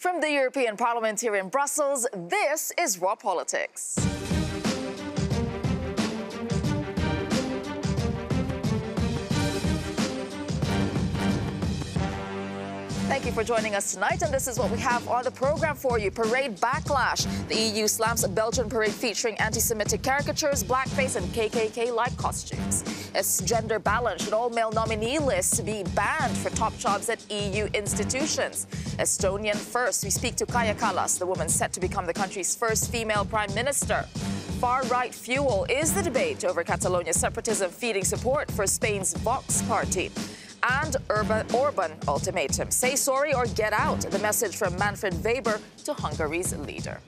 From the European Parliament here in Brussels, this is Raw Politics. Thank you for joining us tonight, and this is what we have on the program for you. Parade backlash. The EU slams a Belgian parade featuring anti-Semitic caricatures, blackface and KKK-like costumes. As gender balance, should all male nominee lists be banned for top jobs at EU institutions. Estonian first, we speak to Kaja Kallas, the woman set to become the country's first female prime minister. Far-right fuel is the debate over Catalan Separatism feeding support for Spain's Vox party. And Orban ultimatum. Say sorry or get out. The message from Manfred Weber to Hungary's leader.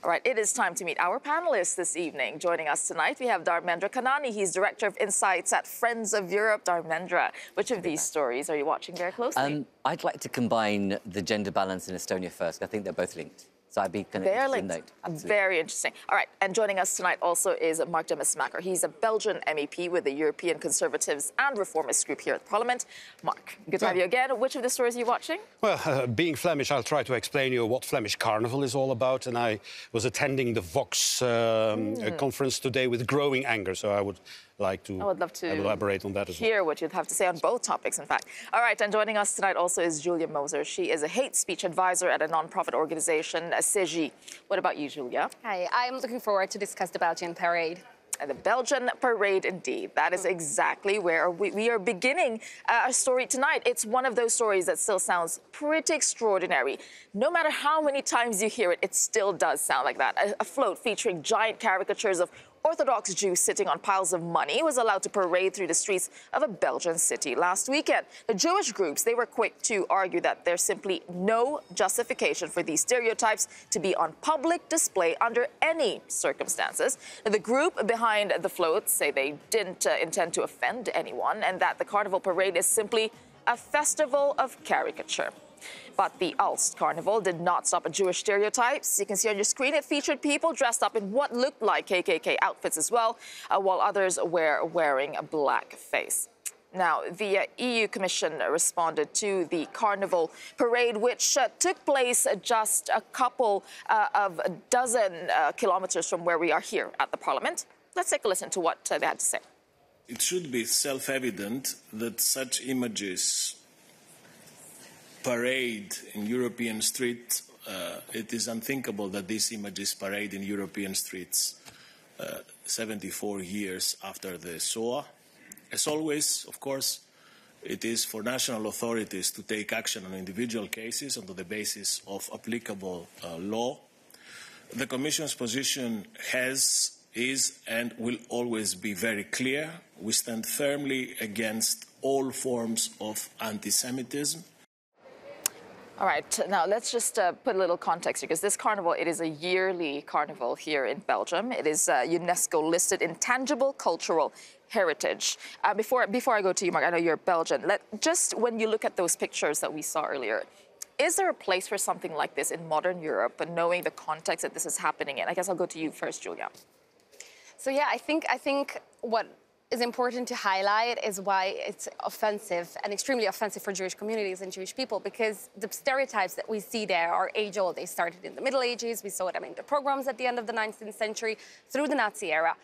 All right, it is time to meet our panelists this evening. Joining us tonight, we have Dharmendra Kanani. He's Director of Insights at Friends of Europe. Dharmendra, which of these stories are you watching very closely? I'd like to combine the gender balance in Estonia first. I think they're both linked. So I'd be kind of interested in that. Very interesting. All right, and joining us tonight also is Mark Demesmaeker. He's a Belgian MEP with the European Conservatives and Reformists group here at Parliament. Mark, good to have you again. Which of the stories are you watching? Well, being Flemish, I'll try to explain you what Flemish Carnival is all about. And I was attending the Vox conference today with growing anger, so I would like to elaborate on that as well. Hear what you'd have to say on both topics, in fact. All right, and joining us tonight also is Julia Moser. She is a hate speech advisor at a non-profit organization, CEGI. What about you, Julia? Hi, I'm looking forward to discuss the Belgian parade. The Belgian parade, indeed. That is exactly where we are beginning our story tonight. It's one of those stories that still sounds pretty extraordinary. No matter how many times you hear it, it still does sound like that. A float featuring giant caricatures of Orthodox Jews sitting on piles of money was allowed to parade through the streets of a Belgian city last weekend. The Jewish groups, they were quick to argue that there's simply no justification for these stereotypes to be on public display under any circumstances. The group behind the floats say they didn't intend to offend anyone and that the Carnival parade is simply a festival of caricature. But the Ulst Carnival did not stop at Jewish stereotypes. You can see on your screen it featured people dressed up in what looked like KKK outfits as well, while others were wearing a blackface. Now, the EU Commission responded to the Carnival parade, which took place just a couple of dozen kilometers from where we are here at the Parliament. Let's take a listen to what they had to say. It should be self-evident that such images parade in European streets. It is unthinkable that these images parade in European streets 74 years after the Shoah. As always, of course, it is for national authorities to take action on individual cases on the basis of applicable law. The Commission's position is and will always be very clear. We stand firmly against all forms of anti-Semitism. All right, now let's just put a little context here, because this carnival, it is a yearly carnival here in Belgium. It is UNESCO-listed intangible cultural heritage. Before I go to you, Mark, I know you're Belgian. Just when you look at those pictures that we saw earlier, is there a place for something like this in modern Europe, and knowing the context that this is happening in? I guess I'll go to you first, Julia. So yeah, I think what is important to highlight is why it's offensive and extremely offensive for Jewish communities and Jewish people, because the stereotypes that we see there are age-old. They started in the Middle Ages. We saw them in the pogroms at the end of the 19th century, through the Nazi era.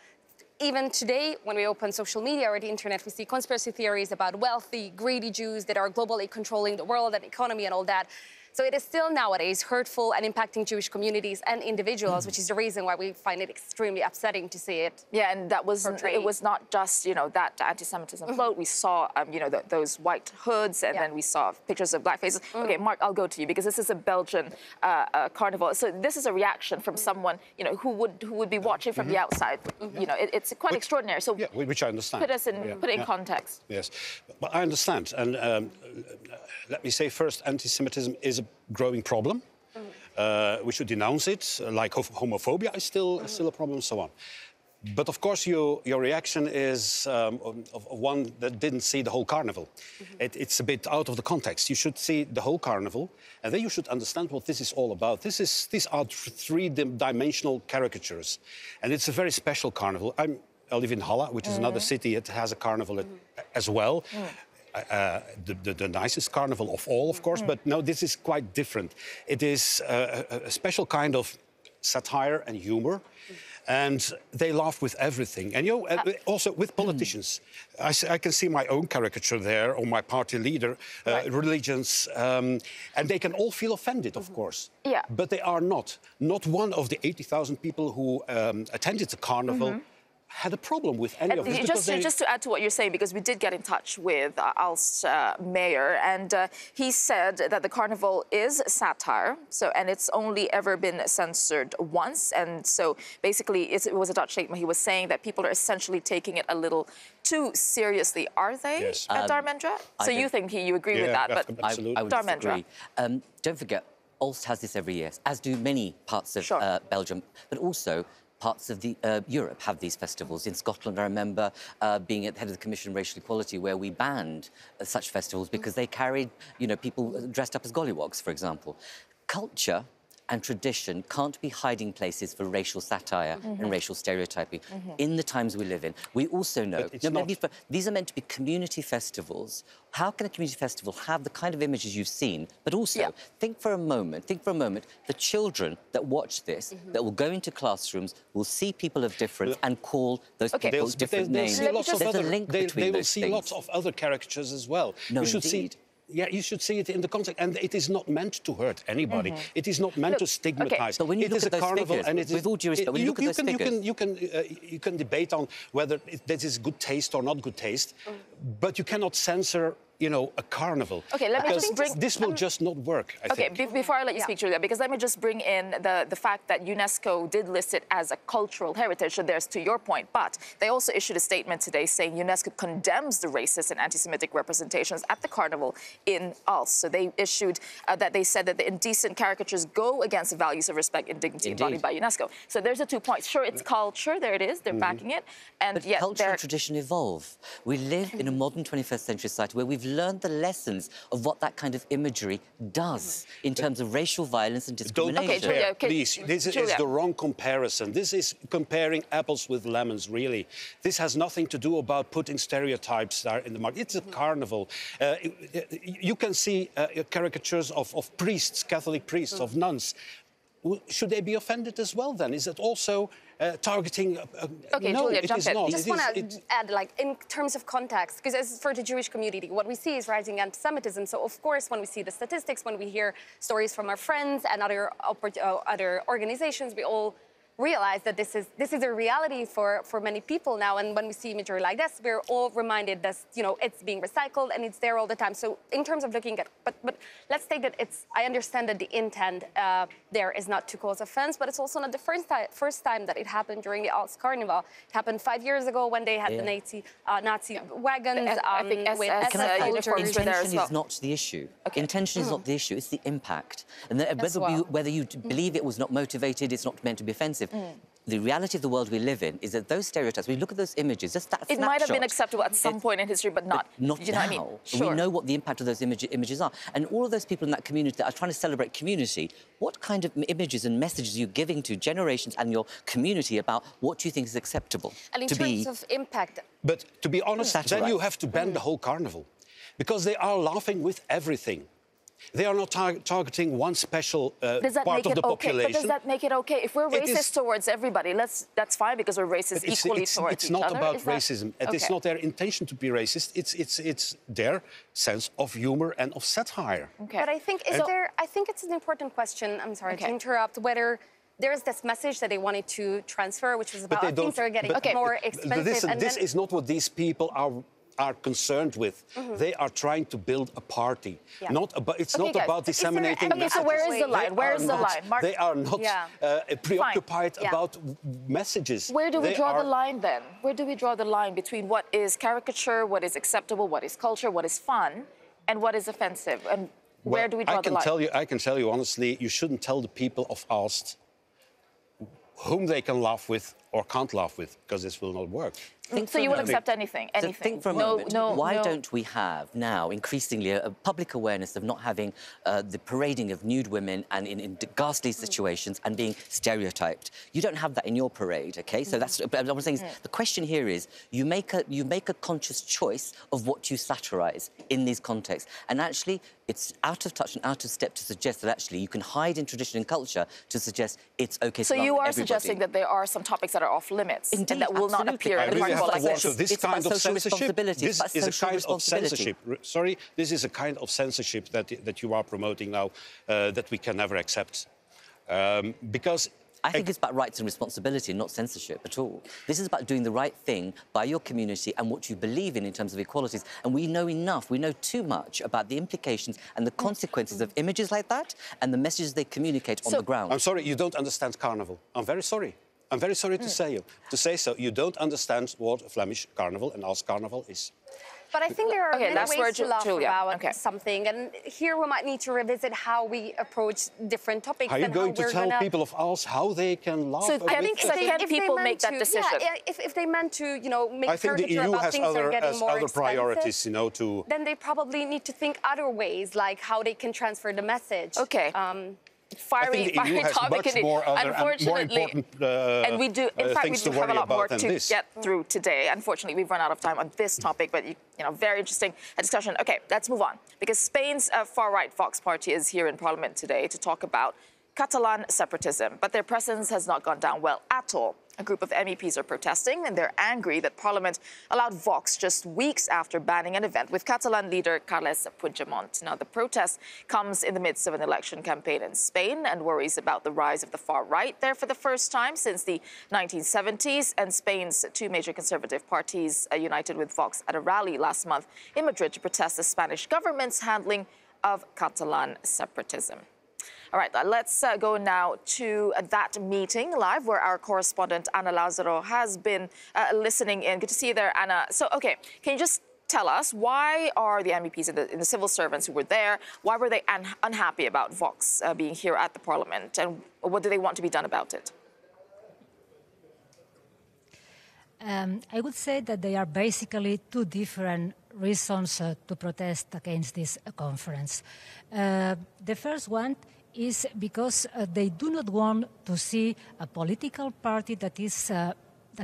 Even today, when we open social media or the internet, we see conspiracy theories about wealthy, greedy Jews that are globally controlling the world and economy and all that. So it is still nowadays hurtful and impacting Jewish communities and individuals, which is the reason why we find it extremely upsetting to see it. Yeah, and that was portrayed. It was not just, you know, that anti-Semitism float. We saw, you know, those white hoods, and then we saw pictures of black faces. Okay, Mark, I'll go to you, because this is a Belgian carnival. So this is a reaction from someone, you know, who would be watching from the outside. You know, it's quite extraordinary. So yeah, which I understand. Put it in context. Yes, but I understand, and let me say first, anti-Semitism is a growing problem. We should denounce it, like homophobia is still a problem, and so on. But of course, your reaction is of one that didn't see the whole carnival. It's a bit out of the context. You should see the whole carnival, and then you should understand what this is all about. These are three-dimensional caricatures, and it's a very special carnival. I live in Halle, which is another city that has a carnival as well. the nicest carnival of all, of course, but no, this is quite different. It is a special kind of satire and humor. And they laugh with everything. And, also with politicians. I can see my own caricature there, or my party leader, religions, and they can all feel offended, of course. Yeah. But they are not. Not one of the 80,000 people who attended the carnival had a problem with any of this. Just to add to what you're saying, because we did get in touch with Aalst mayor, and he said that the carnival is satire, and it's only ever been censored once, and so basically it was a Dutch statement. He was saying that people are essentially taking it a little too seriously. Are they, yes. Dharmendra? So you think you agree with that, but absolutely. I would disagree. Don't forget, Aalst has this every year, as do many parts of Belgium, but also parts of Europe have these festivals. In Scotland, I remember being at the head of the Commission on Racial Equality, where we banned such festivals because they carried, people dressed up as gollywogs, for example. Culture and tradition can't be hiding places for racial satire and racial stereotyping in the times we live in. We also know these are meant to be community festivals. How can a community festival have the kind of images you've seen? But also, think for a moment, the children that watch this, that will go into classrooms, will see people of difference and call those people different names. There's a link between those things. They will see lots of other caricatures as well. No, indeed. Yeah, you should see it in the context, and it is not meant to hurt anybody. It is not meant to stigmatize. But when you look at those carnival, figures, and it is, with all due respect, when you look at those figures, you can debate on whether this is good taste or not good taste, but you cannot censor a carnival. Okay, let me just bring... This will just not work, I think. Okay, before I let you speak, Julia, because let me just bring in the fact that UNESCO did list it as a cultural heritage, so there's to your point, but they also issued a statement today saying UNESCO condemns the racist and anti-Semitic representations at the carnival in Aalst. So they issued that they said that the indecent caricatures go against the values of respect and dignity embodied by UNESCO. So there's the 2 points. Sure, it's culture, there it is, they're backing it, and but culture and tradition evolve. We live in a modern 21st century society where we've learned the lessons of what that kind of imagery does in terms of racial violence and discrimination. Don't compare, please. This is the wrong comparison. This is comparing apples with lemons, really. This has nothing to do about putting stereotypes there in the market. It's a carnival. You can see caricatures of priests, Catholic priests, of nuns. Should they be offended as well, then? Is it also targeting... Okay, no, Julia, it jump is in. not. I just want to add, in terms of context, because as for the Jewish community, what we see is rising anti-Semitism. So, of course, when we see the statistics, when we hear stories from our friends and other organizations, we all realize that this is a reality for many people now. And when we see imagery like this, we're all reminded that it's being recycled and it's there all the time. So in terms of looking at, but let's take that I understand that the intent there is not to cause offense, but it's also not the first time that it happened during the Aalst Carnival. It happened 5 years ago when they had the Nazi wagons. I think uniforms were there as well. Intention is not the issue. Okay. Intention is not the issue, it's the impact. And whether you believe it was not motivated, it's not meant to be offensive. The reality of the world we live in is that those stereotypes, when you look at those images, just that it might have been acceptable at some point in history, but not now. You know what I mean? Sure. We know what the impact of those images are. And all of those people in that community that are trying to celebrate community, what kind of images and messages are you giving to generations and your community about what you think is acceptable? And in terms of impact... But to be honest, then you have to ban the whole carnival. Because they are laughing with everything. They are not targeting one special part of the population. But does that make it okay? If we're racist towards everybody, that's fine because we're racist equally towards each other. It's not about racism. It's not their intention to be racist. It's their sense of humor and of satire. Okay. But I think I think it's an important question. I'm sorry to interrupt. Whether there's this message that they wanted to transfer, which was about things are getting more expensive. This is not what these people are concerned with. They are trying to build a party. It's not about disseminating messages. So where is the line? Where is the line? They are not preoccupied about messages. Where do we draw the line then? Where do we draw the line between what is caricature, what is acceptable, what is culture, what is fun, and what is offensive? And where do we draw the line? I can tell you honestly, you shouldn't tell the people of Aalst whom they can laugh with or can't laugh with, because this will not work. So you will accept anything? So think for a moment, why don't we have now increasingly a public awareness of not having the parading of nude women and in ghastly situations and being stereotyped? You don't have that in your parade, okay? So that's what I'm saying is the question here is you make a conscious choice of what you satirise in these contexts, and actually it's out of touch and out of step to suggest that actually you can hide in tradition and culture to suggest it's okay to So you are everybody. suggesting that there are some topics that are off limits and that will not appear in the carnival like this. This kind of censorship. This is a kind of censorship. Sorry, this is a kind of censorship that you are promoting now that we can never accept, because. I think it's about rights and responsibility, not censorship at all. This is about doing the right thing by your community and what you believe in terms of equalities. And we know enough, we know too much about the implications and the consequences of images like that and the messages they communicate on the ground. I'm sorry, you don't understand carnival. I'm very sorry. I'm very sorry to say so. You don't understand what Flemish carnival and Als carnival is. But I think there are many ways to laugh about something, and here we might need to revisit how we approach different topics. Are you going to tell people of Als how they can laugh? So can people make that decision? Yeah, if they meant to, you know, make I think the EU has other priorities, you know, to. Then they probably need to think other ways, like how they can transfer the message. Okay. Fiery topic indeed. Unfortunately, and we do. In fact, we do have a lot more to get through today. Unfortunately, we've run out of time on this topic, but you know, very interesting discussion. Okay, let's move on because Spain's far-right Vox party is here in Parliament today to talk about Catalan separatism, but their presence has not gone down well at all. A group of MEPs are protesting, and they're angry that Parliament allowed Vox just weeks after banning an event with Catalan leader Carles Puigdemont. Now, the protest comes in the midst of an election campaign in Spain and worries about the rise of the far right there for the first time since the 1970s. And Spain's two major conservative parties united with Vox at a rally last month in Madrid to protest the Spanish government's handling of Catalan separatism. All right, let's go now to that meeting live where our correspondent Ana Lazaro has been listening in. Good to see you there, Ana. So, okay, can you just tell us why are the MEPs and the civil servants who were there, why were they unhappy about Vox being here at the Parliament, and what do they want to be done about it? I would say that there are basically two different reasons to protest against this conference. The first one is because they do not want to see a political party that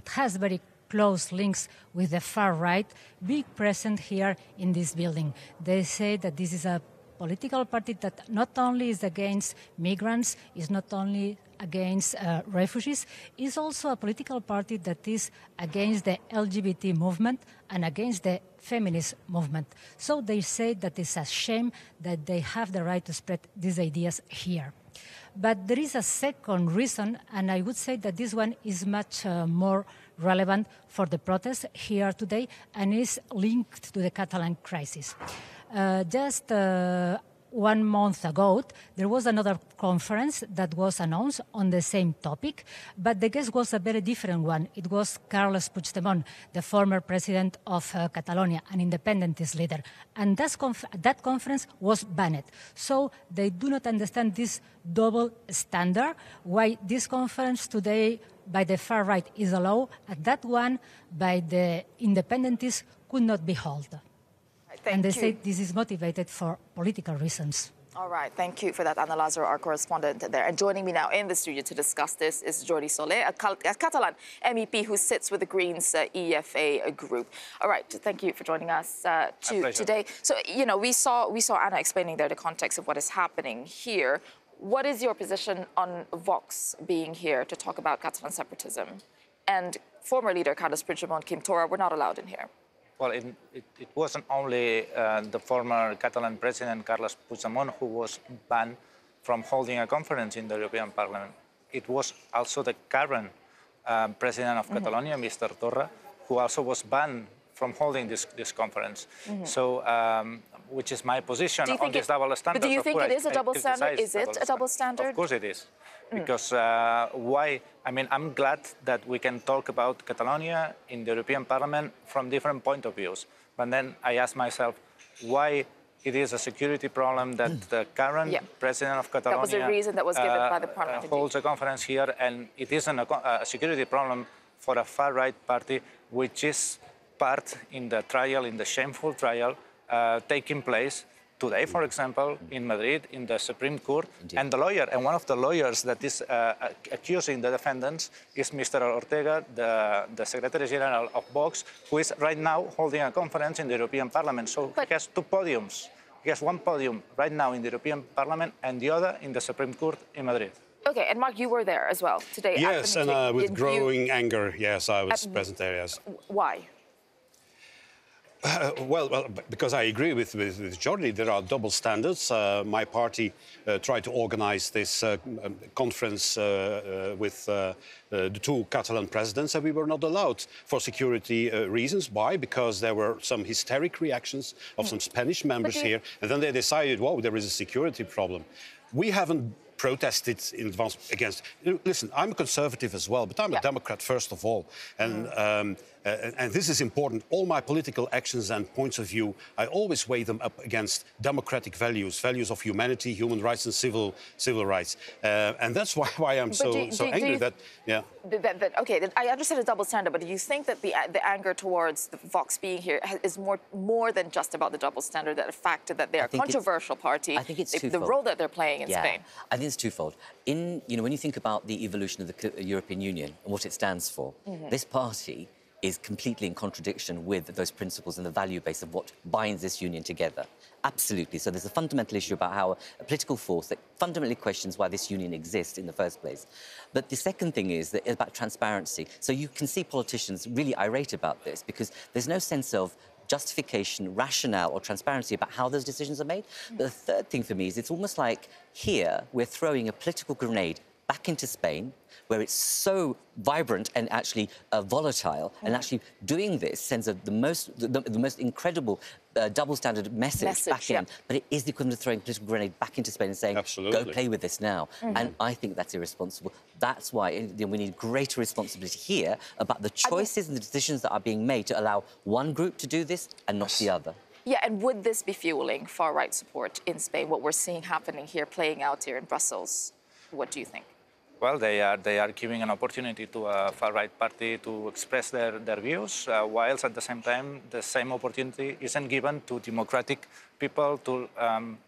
has very close links with the far right being present here in this building. They say that this is a political party that not only is against migrants, is not only against refugees, is also a political party that is against the LGBT movement and against the feminist movement. So they say that it's a shame that they have the right to spread these ideas here. But there is a second reason, and I would say that this one is much more relevant for the protest here today and is linked to the Catalan crisis. Just 1 month ago, there was another conference that was announced on the same topic, but the guest was a very different one. It was Carles Puigdemont, the former president of Catalonia, an independentist leader. And that conference was banned. So they do not understand this double standard, why this conference today by the far right is allowed, and that one by the independentists could not be held. And they say this is motivated for political reasons. All right, thank you for that, Ana Lazaro, our correspondent there. And joining me now in the studio to discuss this is Jordi Soler, a Catalan MEP who sits with the Greens EFA group. All right, thank you for joining us today. So, you know, we saw Ana explaining there the context of what is happening here. What is your position on Vox being here to talk about Catalan separatism? And former leader Carles Puigdemont, Quim Torra, were not allowed in here. Well, it wasn't only the former Catalan president, Carles Puigdemont, who was banned from holding a conference in the European Parliament. It was also the current president of Catalonia, Mr. Torra, who also was banned from holding this conference. So, which is my position on this double standard. But do you think it is a double standard? Is it a double standard? Of course it is. Because why? I mean, I'm glad that we can talk about Catalonia in the European Parliament from different point of views. But then I ask myself, why it is a security problem that the current president of Catalonia that was a reason that was given by the Parliament, holds a conference here, and it isn't a security problem for a far-right party which is part in the trial, in the shameful trial taking place today, for example, in Madrid, in the Supreme Court. Indeed. And the lawyer, and one of the lawyers that is accusing the defendants is Mr. Ortega, the Secretary General of Vox, who is right now holding a conference in the European Parliament. So he has two podiums. He has one podium right now in the European Parliament and the other in the Supreme Court in Madrid. Okay, and Mark, you were there as well today. Yes, and with growing anger, yes, I was present there, yes. Why? Well, because I agree with Jordi, there are double standards. My party tried to organize this conference with the two Catalan presidents, and we were not allowed for security reasons. Why? Because there were some hysteric reactions of some Spanish members here, and then they decided, whoa, there is a security problem. We haven't protested in advance against. Listen, I'm a conservative as well, but I'm a Democrat first of all, and this is important. All my political actions and points of view, I always weigh them up against democratic values, values of humanity, human rights, and civil rights, and that's why I'm so angry that. Yeah. Okay, I understand the double standard, but do you think that the anger towards the Vox being here is more than just about the double standard, that the fact that they're a controversial party, I think it's the role that they're playing in Spain? I think it's twofold. When you think about the evolution of the European Union and what it stands for, this party is completely in contradiction with those principles and the value base of what binds this union together. Absolutely. So there's a fundamental issue about how a political force that fundamentally questions why this union exists in the first place. But the second thing is that about transparency. So you can see politicians really irate about this because there's no sense of justification, rationale or transparency about how those decisions are made. But the third thing for me is it's almost like here we're throwing a political grenade back into Spain, where it's so vibrant and actually volatile, and actually doing this sends the most incredible double standard message back in. But it is the equivalent of throwing a political grenade back into Spain and saying, go play with this now. And I think that's irresponsible. That's why we need greater responsibility here about the choices and the decisions that are being made to allow one group to do this and not the other. Yeah, and would this be fueling far-right support in Spain, what we're seeing happening here, playing out here in Brussels? What do you think? Well, they are giving an opportunity to a far-right party to express their views, whilst at the same time the same opportunity isn't given to democratic people to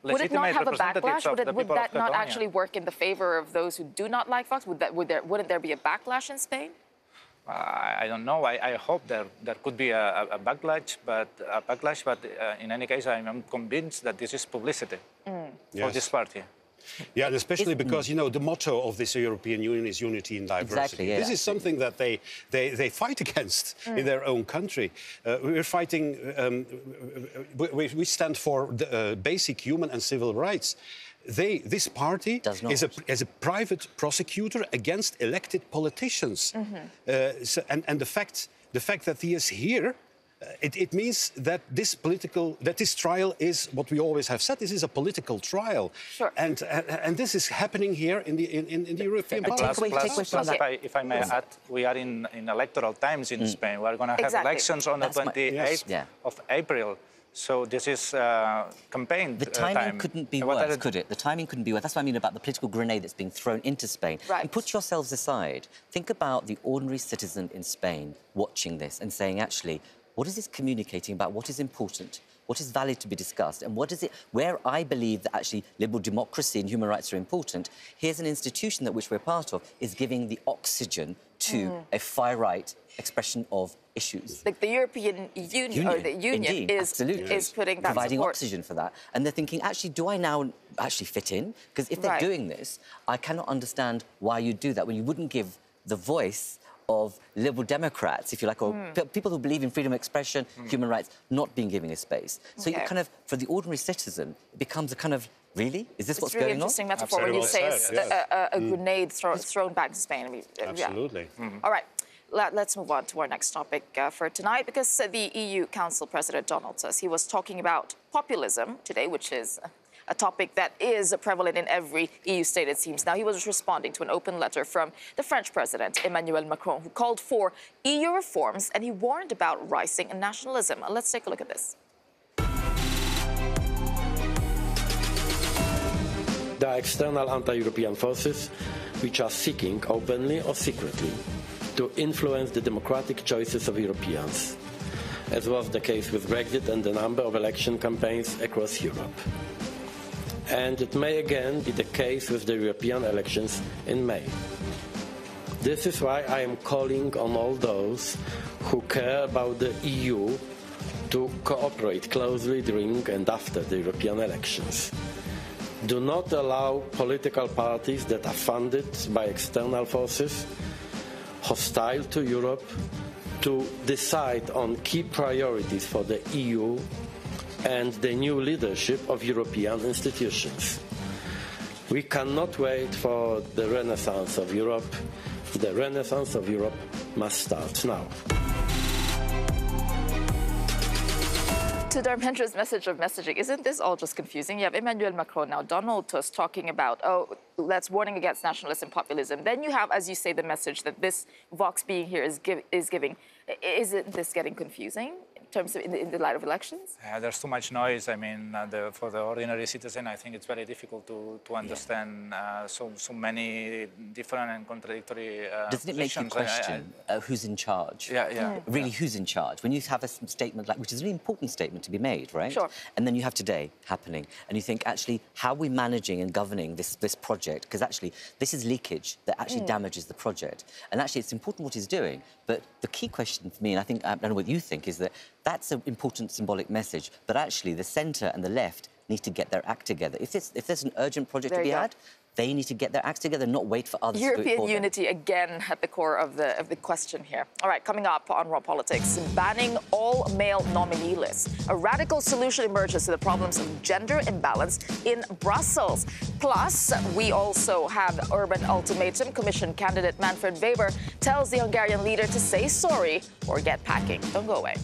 legitimate representatives of the people of Catalonia. Would that not actually work in the favor of those who do not like Vox? Wouldn't there be a backlash in Spain? I don't know. I hope there could be a backlash, but in any case, I'm convinced that this is publicity for this party. Yeah, and especially because, you know, the motto of this European Union is unity in diversity. Exactly, yeah. This is something that they fight against in their own country. We're fighting, we stand for the, basic human and civil rights. This party is a private prosecutor against elected politicians. And the fact that he is here, it means that this trial is what we always have said. This is a political trial, and this is happening here in the European Parliament. If I may add, we are in electoral times in Spain. We are going to have elections on the 28th of April. So this is campaign The timing couldn't be worse, could it? The timing couldn't be worse. That's what I mean about the political grenade that's being thrown into Spain. And put yourselves aside. Think about the ordinary citizen in Spain watching this and saying, actually, what is this communicating about? What is important? What is valid to be discussed? And what is it, where I believe that actually liberal democracy and human rights are important, here's an institution that which we're part of is giving the oxygen to a far-right expression of issues. Like the European Union or the Union is putting that providing oxygen for that. And they're thinking, actually, do I now actually fit in? Because if they're doing this, I cannot understand why you do that when you wouldn't give the voice of liberal Democrats, if you like, or people who believe in freedom of expression, human rights, not being given a space. So you kind of, for the ordinary citizen, it becomes a kind of, really? Is this what's going on? It's a really interesting metaphor when you say a grenade thrown back to Spain. I mean, absolutely. All right. Let's move on to our next topic for tonight, because the EU Council President Donald Tusk, he was talking about populism today, which is a topic that is prevalent in every EU state, it seems. Now, he was responding to an open letter from the French President, Emmanuel Macron, who called for EU reforms, and he warned about rising nationalism. Let's take a look at this. There are external anti-European forces which are seeking, openly or secretly, to influence the democratic choices of Europeans, as was the case with Brexit and a number of election campaigns across Europe. And it may again be the case with the European elections in May. This is why I am calling on all those who care about the EU to cooperate closely during and after the European elections. Do not allow political parties that are funded by external forces hostile to Europe to decide on key priorities for the EU and the new leadership of European institutions. We cannot wait for the renaissance of Europe. The renaissance of Europe must start now. To Dharmendra's message of messaging, isn't this all just confusing? You have Emmanuel Macron now, Donald Tusk talking about, oh, that's warning against nationalism and populism. Then you have, as you say, the message that this Vox being here is giving. Isn't this getting confusing in terms of in the light of elections? There's too much noise. I mean, for the ordinary citizen, I think it's very difficult to understand so many different and contradictory Doesn't it make you question who's in charge? Yeah. Really, who's in charge? When you have a statement like, which is an important statement to be made, right? Sure. And then you have today happening, and you think, actually, how are we managing and governing this project? Because actually, this is leakage that actually damages the project. And actually, it's important what he's doing, but the key question for me, and I don't know what you think, is that that's an important symbolic message, but actually the centre and the left need to get their act together. If there's an urgent project to be had, they need to get their act together, not wait for others to do it for them. European unity again at the core of the question here. All right, coming up on Raw Politics, banning all male nominee lists. A radical solution emerges to the problems of gender imbalance in Brussels. Plus, we also have urban ultimatum. Commission candidate Manfred Weber tells the Hungarian leader to say sorry or get packing. Don't go away.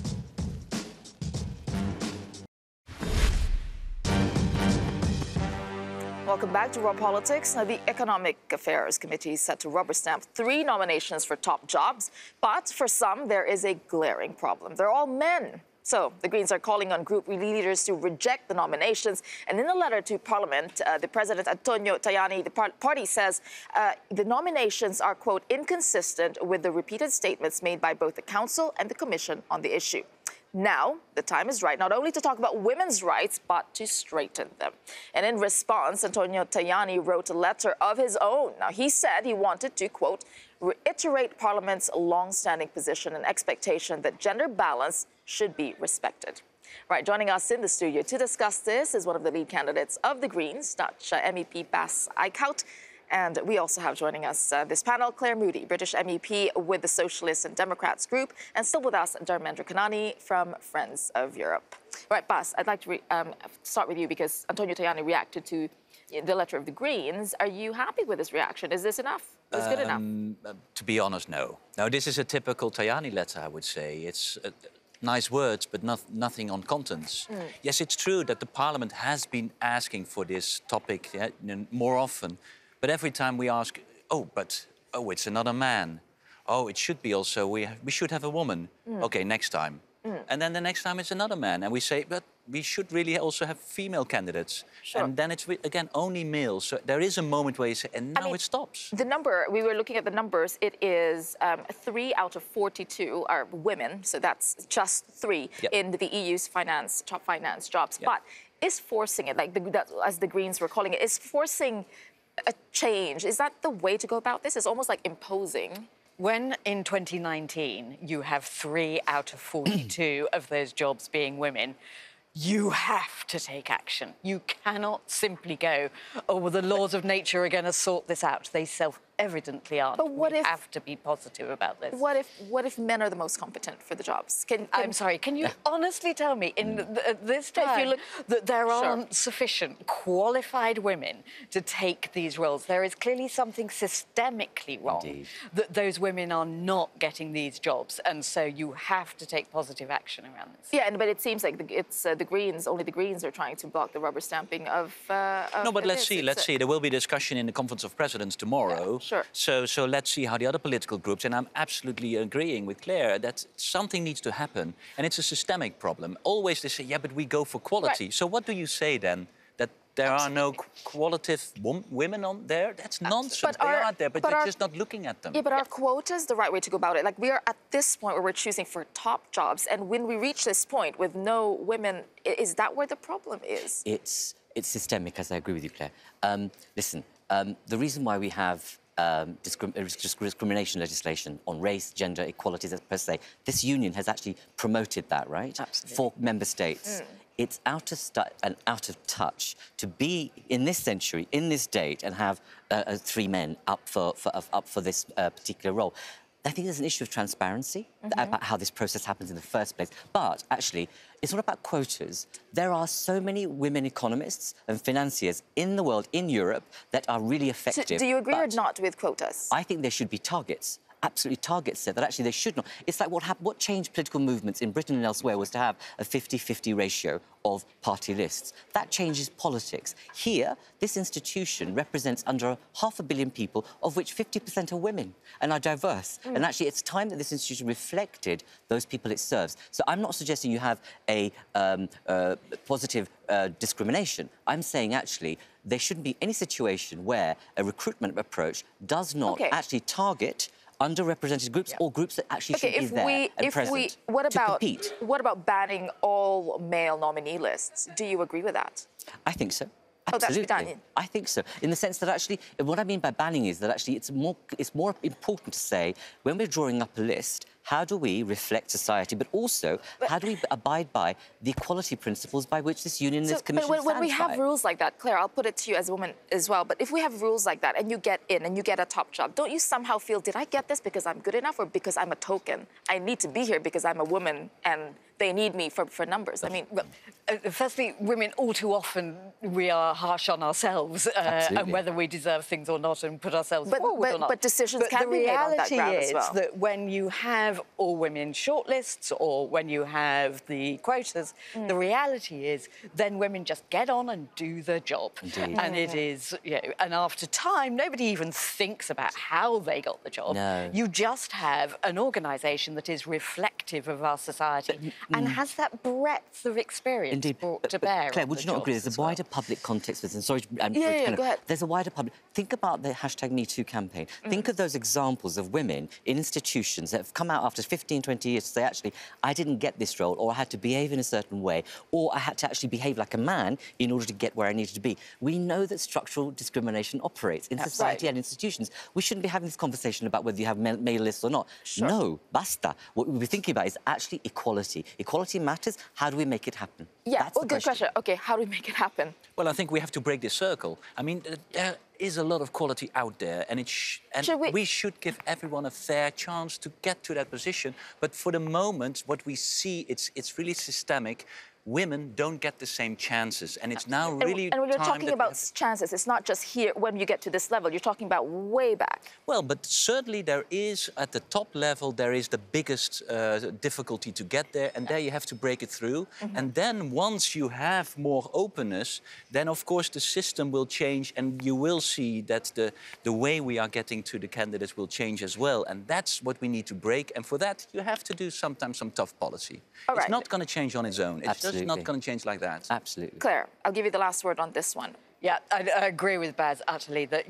Welcome back to Raw Politics. Now, the Economic Affairs Committee is set to rubber stamp 3 nominations for top jobs, but for some, there is a glaring problem. They're all men. So the Greens are calling on group leaders to reject the nominations. And in a letter to Parliament, the President, Antonio Tajani, the party says the nominations are, quote, inconsistent with the repeated statements made by both the Council and the Commission on the issue. Now, the time is right not only to talk about women's rights, but to straighten them. And in response, Antonio Tajani wrote a letter of his own. Now, he said he wanted to, quote, reiterate Parliament's long-standing position and expectation that gender balance should be respected. Right, joining us in the studio to discuss this is one of the lead candidates of the Greens, Dutch MEP Bas Eickhout. And we also have joining us this panel, Claire Moody, British MEP with the Socialists and Democrats group, and still with us, Dharmendra Kanani from Friends of Europe. All right, Bas, I'd like to start with you because Antonio Tajani reacted to the letter of the Greens. Are you happy with this reaction? Is this enough? Is this good enough? To be honest, no. No, this is a typical Tajani letter, I would say. It's nice words, but nothing on contents. Yes, it's true that the Parliament has been asking for this topic more often. But every time we ask, it's another man. Oh, it should be also, we should have a woman. OK, next time. And then the next time it's another man. And we say, but we should really also have female candidates. Sure. And then it's, again, only males. So there is a moment where you say, and now it stops. The number, we were looking at the numbers, it is 3 out of 42 are women. So that's just 3 in the EU's top finance jobs. But is forcing it, as the Greens were calling it, is forcing a change. Is that the way to go about this? It's almost like imposing. When in 2019 you have 3 out of 42 of those jobs being women, you have to take action. You cannot simply go, oh, well, the laws of nature are going to sort this out. They self-evidently aren't. But we have to be positive about this. What if men are the most competent for the jobs? I'm sorry, can you honestly tell me in this time that there aren't sufficient qualified women to take these roles? There is clearly something systemically wrong that those women are not getting these jobs, and so you have to take positive action around this. Yeah, but it seems like it's the Greens, only the Greens are trying to block the rubber stamping of no, but let's see. There will be discussion in the Conference of Presidents tomorrow. Sure. So let's see how the other political groups, and I'm absolutely agreeing with Claire that something needs to happen, and it's a systemic problem. Always they say, yeah, but we go for quality. Right. So what do you say then? there are no qualitative women on there. That's nonsense. They are there, but you're just not looking at them. Yeah, but are quotas the right way to go about it? Like, we are at this point where we're choosing for top jobs, and when we reach this point with no women, is that where the problem is? It's systemic, as I agree with you, Claire. Listen, the reason why we have discrimination legislation on race, gender, equality, per se, this union has actually promoted that, right? Absolutely. For member states. It's out of touch to be in this century, in this date, and have 3 men up for this particular role. I think there's an issue of transparency about how this process happens in the first place. But actually, it's not about quotas. There are so many women economists and financiers in the world, in Europe, that are really effective. So do you agree or not with quotas? I think there should be targets. Absolutely targets set that actually they should not. It's like what changed political movements in Britain and elsewhere was to have a 50-50 ratio of party lists. That changes politics. Here, this institution represents under 500 million people, of which 50% are women and are diverse. And actually, it's time that this institution reflected those people it serves. So I'm not suggesting you have a positive discrimination. I'm saying, actually, there shouldn't be any situation where a recruitment approach does not actually target underrepresented groups or groups that actually should be there and present to compete. What about banning all male nominee lists? Do you agree with that? I think so. Oh, that should be done. I think so. In the sense that actually, what I mean by banning is that actually it's more important to say, when we're drawing up a list, how do we reflect society, but also how do we abide by the equality principles by which this union and this commission stands by? When we have rules like that, Claire, I'll put it to you as a woman as well, but if we have rules like that and you get in and you get a top job, don't you somehow feel, did I get this because I'm good enough or because I'm a token? I need to be here because I'm a woman and they need me for numbers. I mean, well, firstly, women all too often, we are harsh on ourselves and whether we deserve things or not and put ourselves forward or not. But decisions can be made on that ground as well. The reality is that when you have all women shortlists or when you have the quotas, the reality is then women just get on and do their job. Indeed. And it is, you know, and after time, nobody even thinks about how they got the job. No. You just have an organisation that is reflective of our society and has that breadth of experience brought to bear. Claire, would you not agree? There's a wider public context with this. Sorry, go ahead. There's a wider public. Think about the #MeToo campaign. Think of those examples of women in institutions that have come out after 15, 20 years to say, actually, I didn't get this role, or I had to behave in a certain way, or I had to actually behave like a man in order to get where I needed to be. We know that structural discrimination operates in society and institutions. We shouldn't be having this conversation about whether you have male lists or not. No, basta. What we're thinking about is actually equality. Equality matters. How do we make it happen? Yeah, well, good question. OK, how do we make it happen? Well, I think we have to break this circle. I mean, there is a lot of quality out there, and we should give everyone a fair chance to get to that position. But for the moment, what we see, it's really systemic. Women don't get the same chances, and it's now really and when you're talking about chances, it's not just here when you get to this level. You're talking about way back. Well, but certainly there is, at the top level, there is the biggest difficulty to get there, and there you have to break it through. And then once you have more openness, then of course the system will change, and you will see that the way we are getting to the candidates will change as well. And that's what we need to break. And for that, you have to do sometimes some tough policy. It's not going to change on its own. It's just not going to change like that. Absolutely. Claire, I'll give you the last word on this one. Yeah, I agree with Baz utterly that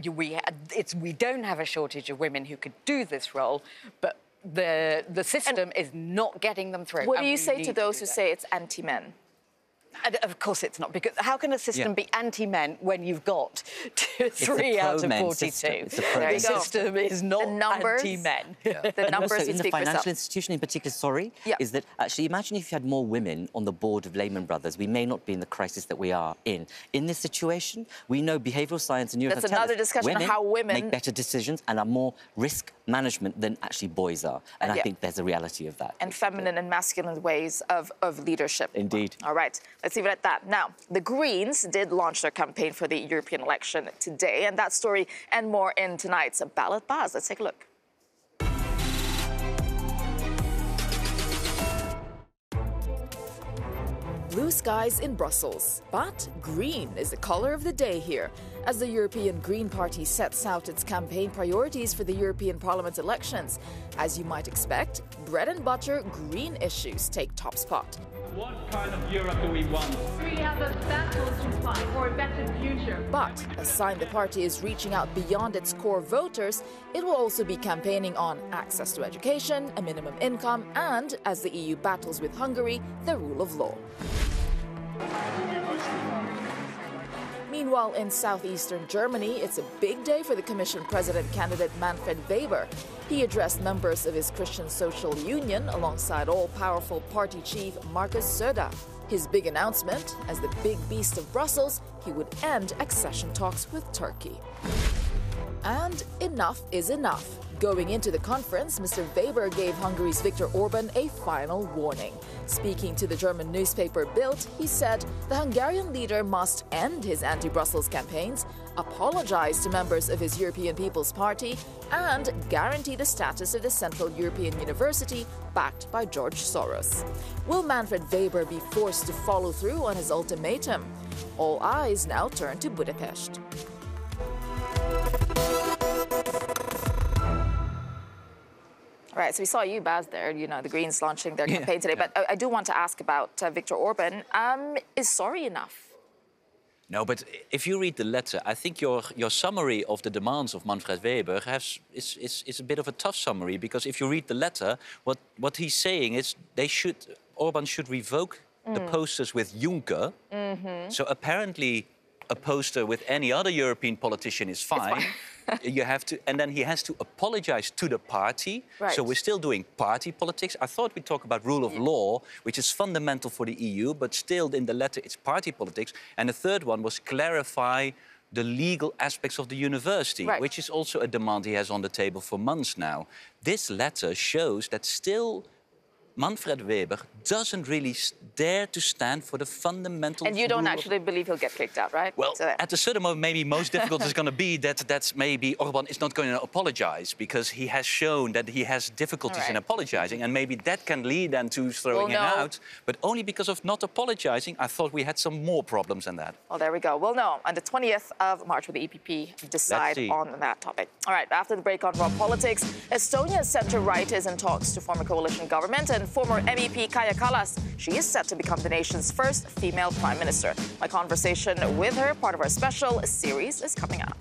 we don't have a shortage of women who could do this role, but the system is not getting them through. What do you say to those who say it's anti-men? And of course it's not, because how can a system be anti-men when you've got 3 out of 42? The system is not anti-men. The numbers also, in the speak for financial itself. institution in particular, is that actually imagine if you had more women on the board of Lehman Brothers, we may not be in the crisis that we are in. In this situation, we know behavioural science and neuroscience. That's another discussion on how women make better decisions and are more risk management than actually boys are. And I think there's a reality of that. And feminine and masculine ways of leadership. Indeed. All right. Let's leave it at that. Now, the Greens did launch their campaign for the European election today, and that story and more in tonight's Ballot Buzz. Let's take a look. Blue skies in Brussels, but green is the color of the day here. as the European Green Party sets out its campaign priorities for the European Parliament elections. As you might expect, bread and butter green issues take top spot. What kind of Europe do we want? We have a battle to fight for a better future. But, a sign the party is reaching out beyond its core voters, it will also be campaigning on access to education, a minimum income, and, as the EU battles with Hungary, the rule of law. Meanwhile, in southeastern Germany, it's a big day for the Commission President candidate Manfred Weber. He addressed members of his Christian Social Union alongside all-powerful party chief Markus Söder. His big announcement, as the big beast of Brussels, he would end accession talks with Turkey. And enough is enough. Going into the conference, Mr. Weber gave Hungary's Viktor Orban a final warning. Speaking to the German newspaper Bild, he said the Hungarian leader must end his anti-Brussels campaigns, apologize to members of his European People's Party, and guarantee the status of the Central European University backed by George Soros. Will Manfred Weber be forced to follow through on his ultimatum? All eyes now turn to Budapest. Right, so we saw you, Baz, there, you know, the Greens launching their campaign today. But I do want to ask about Viktor Orban. Is sorry enough? No, but if you read the letter, I think your summary of the demands of Manfred Weber is a bit of a tough summary, because if you read the letter, what he's saying is Orban should revoke the posters with Juncker. So apparently a poster with any other European politician is fine. You have to, and then he has to apologize to the party. Right. So we're still doing party politics. I thought we'd talk about rule of law, which is fundamental for the EU, but still in the letter it's party politics. And the third one was clarify the legal aspects of the university, which is also a demand he has on the table for months now. This letter shows that still Manfred Weber doesn't really dare to stand for the fundamental... And you don't actually believe he'll get kicked out, right? Well, at a certain moment, maybe most difficult is going to be that maybe Orban is not going to apologize, because he has shown that he has difficulties in apologizing, and maybe that can lead then to throwing him out. But only because of not apologizing, I thought we had some more problems than that. Well, there we go. We'll know on the 20th of March will the EPP decide on that topic. All right, after the break on Raw Politics, Estonia's centre-right is in talks to form a coalition government, and former MEP Kaja Kallas, she is set to become the nation's first female prime minister. My conversation with her, part of our special series, is coming up.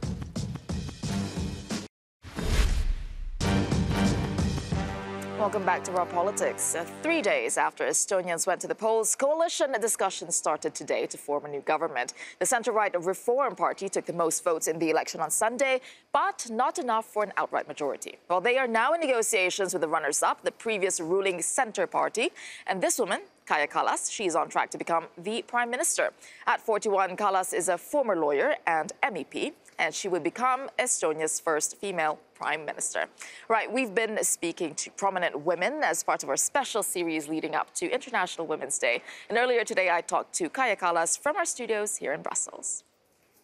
Welcome back to Raw Politics. 3 days after Estonians went to the polls, coalition discussions started today to form a new government. The centre-right Reform Party took the most votes in the election on Sunday, but not enough for an outright majority. Well, they are now in negotiations with the runners-up, the previous ruling Centre Party. And this woman, Kaja Kallas, she is on track to become the Prime Minister. At 41, Kallas is a former lawyer and MEP, and she would become Estonia's first female Prime Minister. Right, we've been speaking to prominent women as part of our special series leading up to International Women's Day. And earlier today, I talked to Kaja Kallas from our studios here in Brussels.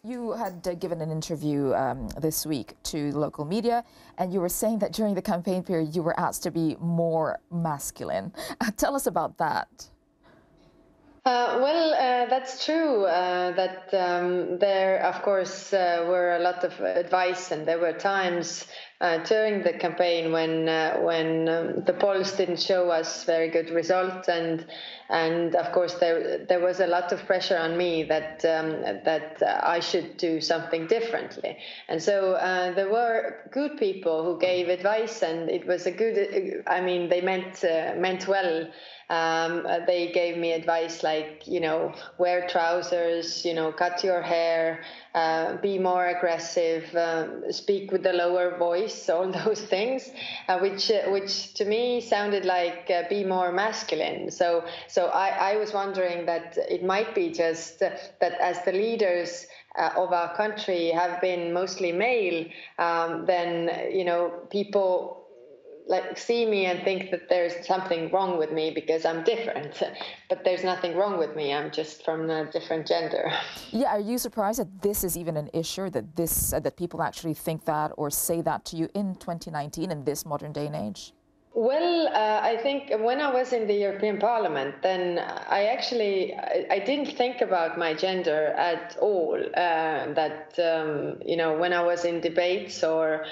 You had given an interview this week to local media, and you were saying that during the campaign period, you were asked to be more masculine. Tell us about that. That's true. There, of course, were a lot of advice, and there were times during the campaign when the polls didn't show us very good results, and of course there was a lot of pressure on me that I should do something differently. And so there were good people who gave advice, and it was a good. I mean, they meant well. They gave me advice like, wear trousers, cut your hair, be more aggressive, speak with a lower voice, all those things, which to me sounded like be more masculine. So I was wondering that it might be just that as the leaders of our country have been mostly male, then, people see me and think that there's something wrong with me because I'm different, but there's nothing wrong with me. I'm just from a different gender. Yeah, are you surprised that this is even an issue, that people actually think that or say that to you in 2019 in this modern day and age? Well, I think when I was in the European Parliament, then I didn't think about my gender at all. When I was in debates or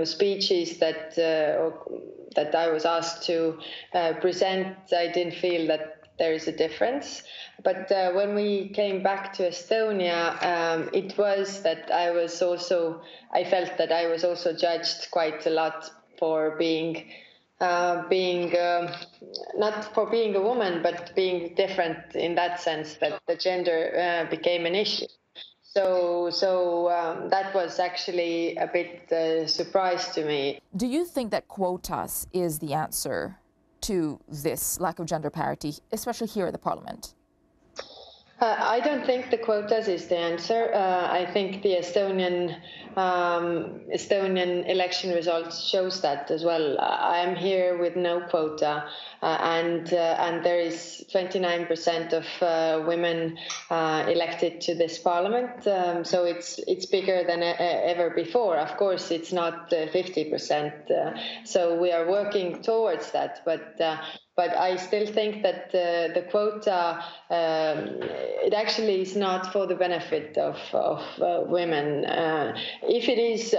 speeches that I was asked to present, I didn't feel that there is a difference. But when we came back to Estonia, it was that I felt that I was also judged quite a lot for being not for being a woman, but being different in that sense, that the gender became an issue. So that was actually a bit surprise to me. Do you think that quotas is the answer to this lack of gender parity, especially here at the Parliament? I don't think the quotas is the answer. I think the Estonian election results shows that as well. I am here with no quota, and there is 29% of women elected to this parliament. So it's bigger than ever before. Of course, it's not 50%. So we are working towards that, but I still think that the quota, it actually is not for the benefit of women. If it is,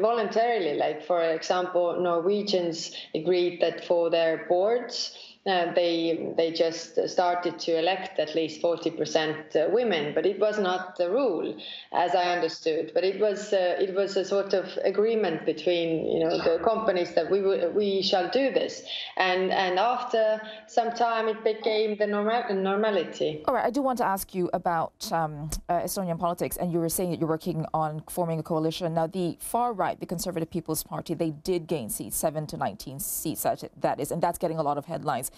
voluntarily, like for example, Norwegians agreed that for their boards, they just started to elect at least 40% women, but it was not the rule, as I understood. But it was a sort of agreement between the companies that we shall do this, and after some time it became the normality. All right, I do want to ask you about Estonian politics, and you were saying that you're working on forming a coalition. Now, the far right, the Conservative People's Party, they did gain seats, 7 to 19 seats, that is, and that's getting a lot of headlines.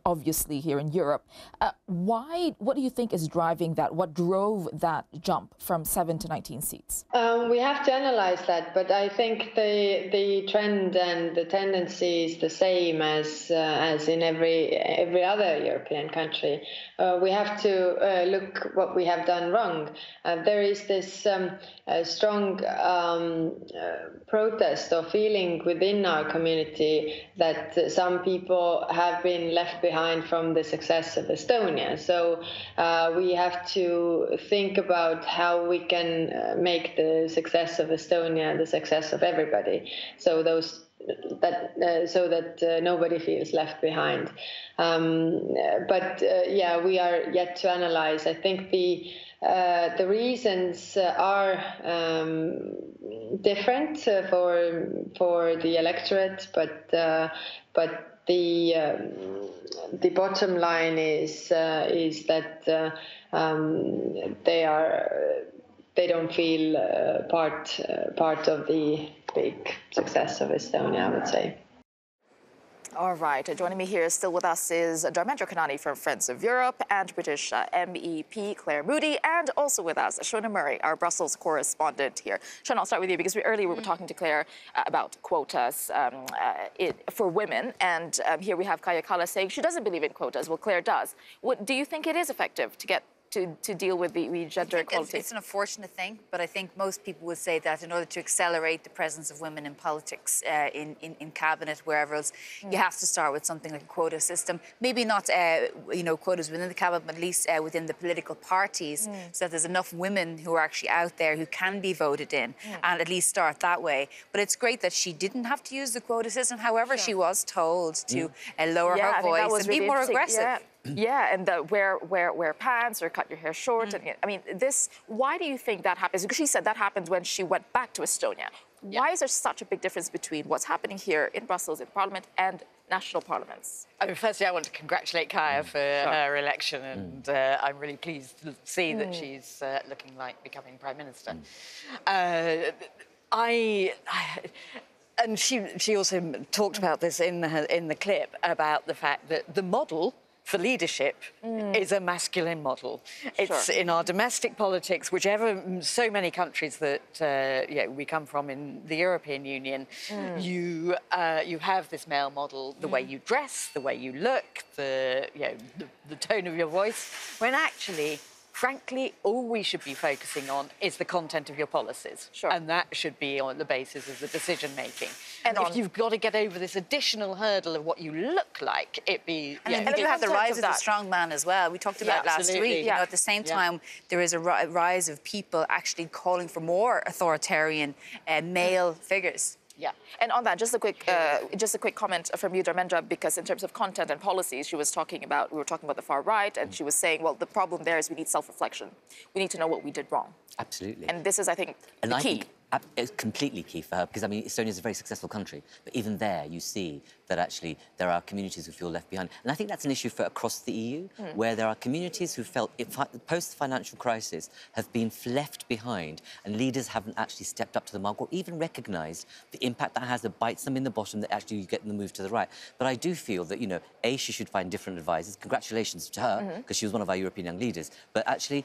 Obviously here in Europe. What do you think is driving that? What drove that jump from 7 to 19 seats? We have to analyze that, but I think the trend and the tendency is the same as in every other European country. We have to look what we have done wrong. There is this strong protest or feeling within our community that some people have been left behind from the success of Estonia. So we have to think about how we can make the success of Estonia the success of everybody. So that nobody feels left behind. We are yet to analyze. I think the reasons are different for the electorate, but the bottom line is that they don't feel part of the big success of Estonia, I would say. All right, joining me here still with us is Dharmendra Kanani from Friends of Europe and British MEP Claire Moody, and also with us, Shona Murray, our Brussels correspondent here. Shona, I'll start with you because earlier we were talking to Claire about quotas for women, and here we have Kaja Kallas saying she doesn't believe in quotas. Well, Claire does. Do you think it is effective to deal with the gender equality? It's an unfortunate thing, but I think most people would say that in order to accelerate the presence of women in politics, in cabinet, wherever else, you have to start with something like a quota system. Maybe not, quotas within the cabinet, but at least within the political parties, so that there's enough women who are actually out there who can be voted in, and at least start that way. But it's great that she didn't have to use the quota system. However, she was told to lower her voice and be more aggressive. Yeah, and wear pants or cut your hair short. And, why do you think that happens? Because she said that happened when she went back to Estonia. Why is there such a big difference between what's happening here in Brussels, in Parliament, and national parliaments? Firstly, I want to congratulate Kaja for her election, and I'm really pleased to see that she's looking like becoming Prime Minister. And she also talked about this in the clip, about the fact that the model for leadership is a masculine model. It's in our domestic politics, whichever so many countries that we come from in the European Union, you have this male model, the way you dress, the way you look, the tone of your voice, when actually frankly, all we should be focusing on is the content of your policies. Sure. And that should be on the basis of the decision-making. And if you've got to get over this additional hurdle of what you look like, it be... And I think you have the rise of the strongman as well. We talked about last week. You know, at the same time, there is a rise of people actually calling for more authoritarian male figures. Yeah, and on that, just a quick comment from you, Dharmendra, because in terms of content and policies, we were talking about the far right, and she was saying, well, the problem there is we need self-reflection. We need to know what we did wrong. Absolutely. And this is, I think, the key. It's completely key for her, because, I mean, Estonia is a very successful country, but even there you see that actually there are communities who feel left behind. And I think that's an issue for across the EU, where there are communities who felt, post-financial crisis, have been left behind, and leaders haven't actually stepped up to the mark or even recognised the impact that has, that bites them in the bottom, that actually you get them moved to the right. But I do feel that, you know, A, she should find different advisors. Congratulations to her, because she was one of our European young leaders. But actually,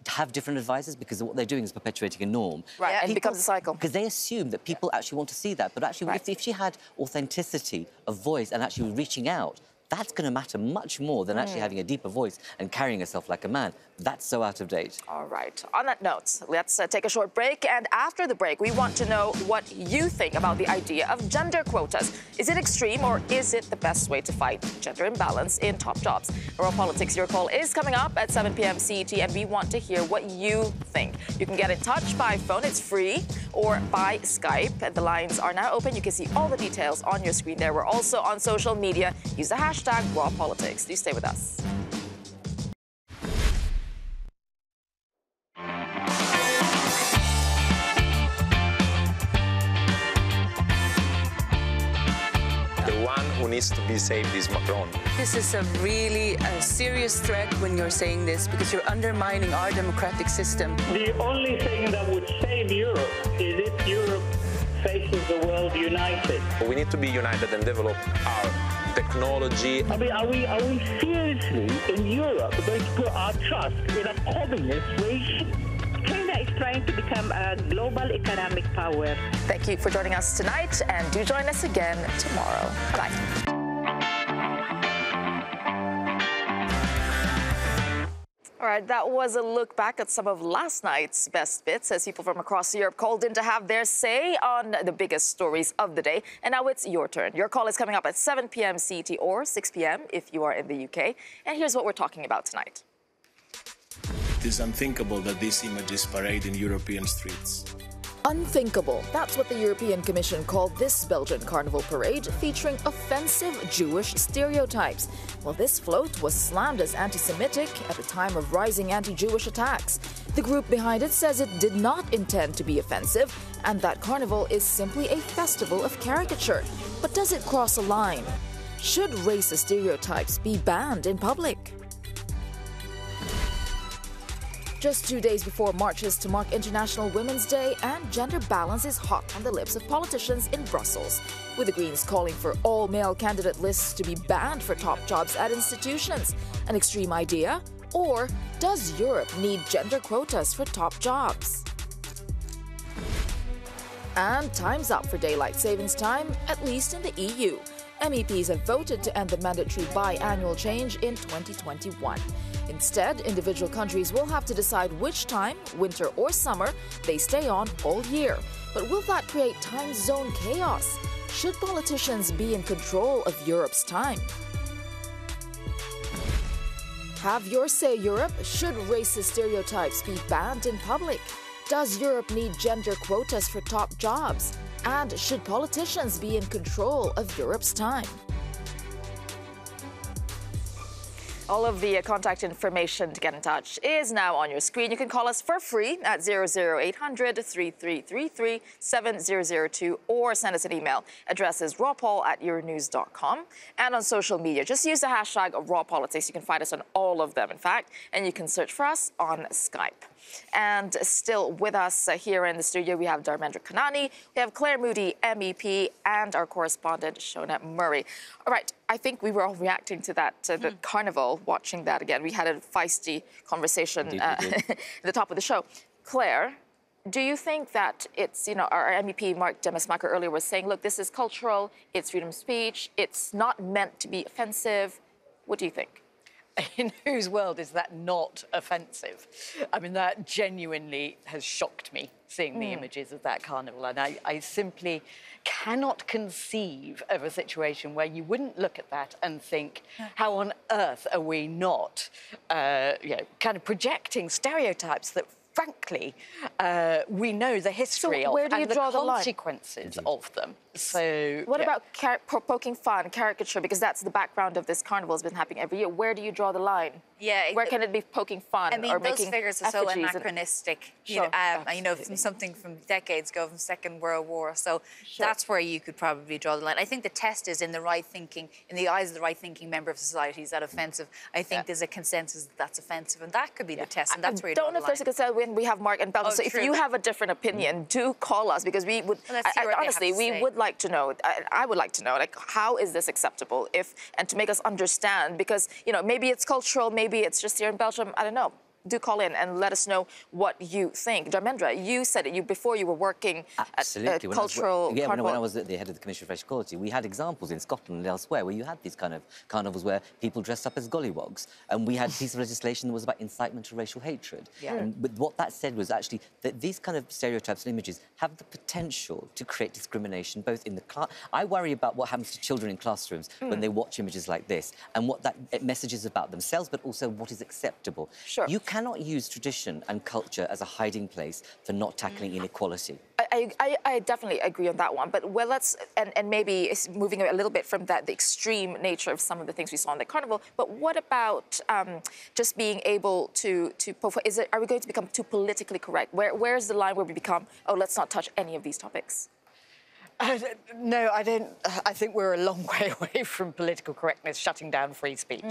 have different advisors, because what they're doing is perpetuating a norm. Right, and it becomes a cycle. Because they assume that people actually want to see that. But actually, if she had authenticity of voice and actually reaching out, that's going to matter much more than actually having a deeper voice and carrying herself like a man. That's so out of date. All right. On that note, let's take a short break. And after the break, we want to know what you think about the idea of gender quotas. Is it extreme, or is it the best way to fight gender imbalance in top jobs? Raw Politics, your call is coming up at 7 p.m. CET, and we want to hear what you think. You can get in touch by phone, it's free, or by Skype. The lines are now open. You can see all the details on your screen there. We're also on social media. Use the hashtag Raw Politics. Do stay with us. Who needs to be saved is Macron. This is a really serious threat when you're saying this, because you're undermining our democratic system. The only thing that would save Europe is if Europe faces the world united. We need to be united and develop our technology. I mean, are we seriously in Europe going to put our trust in a communist regime? China is trying to become a global economic power. Thank you for joining us tonight, and do join us again tomorrow. Bye. All right, that was a look back at some of last night's best bits as people from across Europe called in to have their say on the biggest stories of the day. And now it's your turn. Your call is coming up at 7 p.m. CET or 6 p.m. if you are in the UK. And here's what we're talking about tonight. It is unthinkable that these images parade in European streets. Unthinkable. That's what the European Commission called this Belgian carnival parade, featuring offensive Jewish stereotypes. Well, this float was slammed as anti-Semitic at a time of rising anti-Jewish attacks. The group behind it says it did not intend to be offensive, and that carnival is simply a festival of caricature. But does it cross a line? Should racist stereotypes be banned in public? Just 2 days before marches to mark International Women's Day, and gender balance is hot on the lips of politicians in Brussels, with the Greens calling for all male candidate lists to be banned for top jobs at institutions. An extreme idea? Or does Europe need gender quotas for top jobs? And time's up for daylight savings time, at least in the EU. MEPs have voted to end the mandatory biannual change in 2021. Instead, individual countries will have to decide which time, winter or summer, they stay on all year. But will that create time zone chaos? Should politicians be in control of Europe's time? Have your say, Europe. Should racist stereotypes be banned in public? Does Europe need gender quotas for top jobs? And should politicians be in control of Europe's time? All of the contact information to get in touch is now on your screen. You can call us for free at 00800 3333 7002 or send us an email. Address is rawpoll@euronews.com. And on social media, just use the hashtag #RawPolitics. You can find us on all of them, in fact, and you can search for us on Skype. And still with us here in the studio, we have Dharmendra Kanani, we have Claire Moody, MEP, and our correspondent, Shona Murray. All right, I think we were all reacting to that, the carnival, watching that again. We had a feisty conversation at the top of the show. Claire, do you think that it's, our MEP, Mark Demesmaeker, earlier was saying, look, this is cultural, it's freedom of speech, it's not meant to be offensive. What do you think? in whose world is that not offensive? I mean, that genuinely has shocked me, seeing the images of that carnival. And I simply cannot conceive of a situation where you wouldn't look at that and think, how on earth are we not, kind of projecting stereotypes that, frankly, we know the history of where do you and draw the the line? consequences of them. So, what about poking fun, caricature? Because that's the background of this carnival has been happening every year. Where do you draw the line? Yeah, where can it be poking fun? I mean, or those making figures are so effigies anachronistic. Sure, From something from decades ago, from Second World War. So that's where you could probably draw the line. I think the test is in the right thinking, in the eyes of the right thinking member of society. Is that offensive? I think there's a consensus that that's offensive, and that could be the test. And that's where you draw the line. I don't know if there's a consensus when we have Mark and Belgium. So if you have a different opinion, do call us, because we would. Honestly, we would like to know. I would like to know, like, how is this acceptable? And to make us understand, because maybe it's cultural, maybe it's just here in Belgium. I don't know. Do call in and let us know what you think. Dharmendra, you said it before you were working at cultural carnival. When I was at the head of the Commission for Racial Equality, we had examples in Scotland and elsewhere where you had these kind of carnivals where people dressed up as gollywogs. And we had a piece of legislation that was about incitement to racial hatred. But what that said was actually that these kind of stereotypes and images have the potential to create discrimination, both in the class. I worry about what happens to children in classrooms when they watch images like this and what that messages about themselves, but also what is acceptable. You cannot use tradition and culture as a hiding place for not tackling inequality. I definitely agree on that one. But and maybe it's moving a little bit from the extreme nature of some of the things we saw in the carnival. But what about just being able to are we going to become too politically correct? Where's the line where we become, oh, let's not touch any of these topics? No, I don't. I think we're a long way away from political correctness shutting down free speech.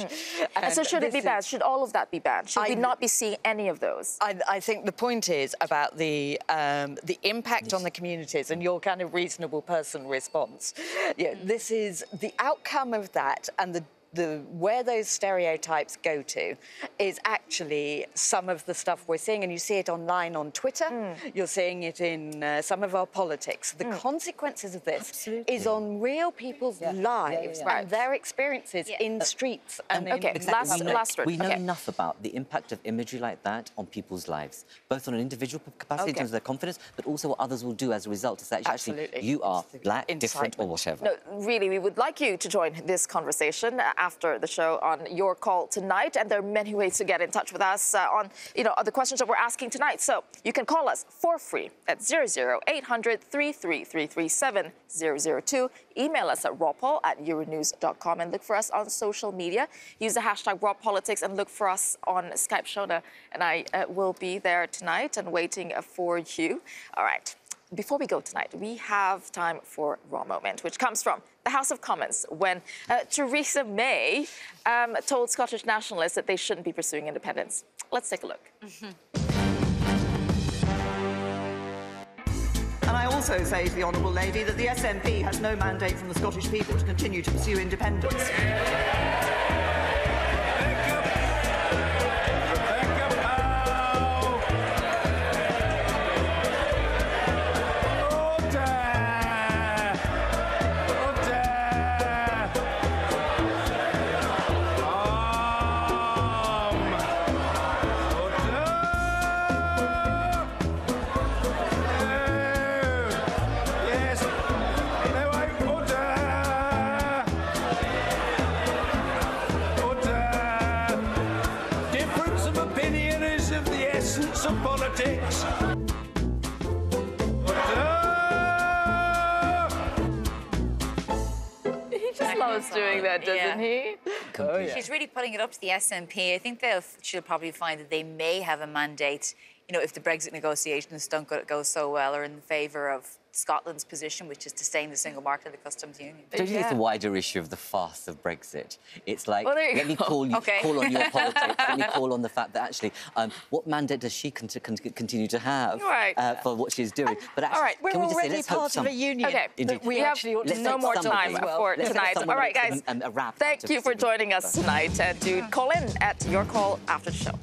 And so should it be banned? Should all of that be banned? Should we not be seeing any of those? I think the point is about the impact on the communities and your kind of reasonable person response. This is the outcome of that, and where those stereotypes go to is actually some of the stuff we're seeing, and you see it online on Twitter. You're seeing it in some of our politics. The consequences of this is on real people's lives and their experiences in streets. And last word. We know enough about the impact of imagery like that on people's lives, both on an individual capacity in terms of their confidence, but also what others will do as a result. To say, actually, you are black, different, or whatever. No, really, we would like you to join this conversation after the show on Your Call Tonight, and there are many ways to get in touch with us on the questions that we're asking tonight. So you can call us for free at 00800 333 7002. Email us at rawpaul@euronews.com and look for us on social media. Use the hashtag #RawPolitics and look for us on Skype. Shona and I will be there tonight and waiting for you. All right. Before we go tonight, we have time for Raw Moment, which comes from the House of Commons when Theresa May told Scottish nationalists that they shouldn't be pursuing independence. Let's take a look. And I also say to the Honourable Lady that the SNP has no mandate from the Scottish people to continue to pursue independence. Of politics. He just loves doing that, doesn't he? She's really putting it up to the SNP. I think she'll probably find that they may have a mandate, if the Brexit negotiations don't go so well, or in favour of Scotland's position, which is to stay in the single market of the customs union. Don't you think it's a wider issue of the farce of Brexit? It's like, let me call on your politics, let me call on the fact that actually, what mandate does she continue to have for what she's doing? But actually, we're already part of a union. We have no more time for tonight. All right, guys, thank you for joining us tonight. And do call in at Your Call after the show.